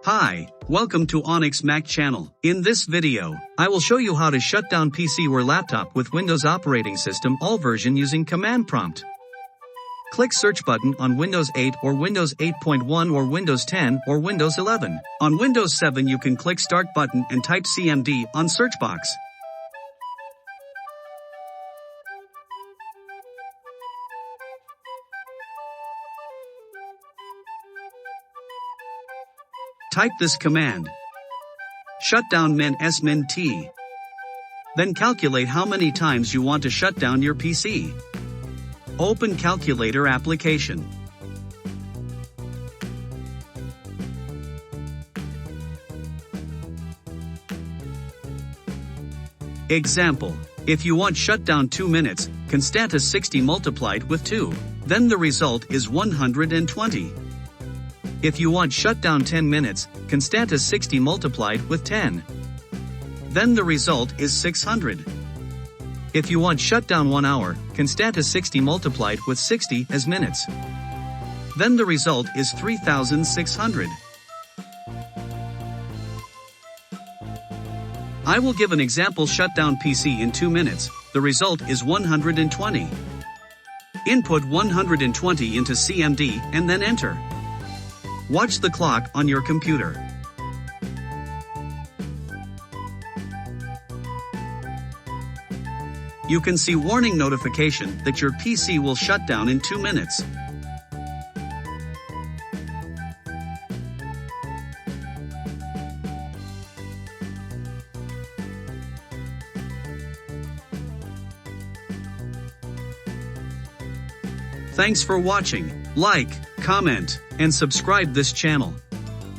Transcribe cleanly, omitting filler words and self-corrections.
Hi, welcome to Onyx Mac channel. In this video, I will show you how to shut down PC or laptop with Windows operating system all version using command prompt. Click search button on Windows 8 or Windows 8.1 or Windows 10 or Windows 11. On Windows 7 you can click start button and type CMD on search box. Type this command. Shutdown -t. Then calculate how many times you want to shut down your PC. Open calculator application. Example. If you want shutdown 2 minutes, constant is 60 multiplied with 2. Then the result is 120. If you want shutdown 10 minutes, constant is 60 multiplied with 10. Then the result is 600. If you want shutdown 1 hour, constant is 60 multiplied with 60 as minutes. Then the result is 3600. I will give an example shutdown PC in 2 minutes. The result is 120. Input 120 into CMD and then enter. Watch the clock on your computer. You can see warning notification that your PC will shut down in 2 minutes. Thanks for watching. Like, comment, and subscribe this channel.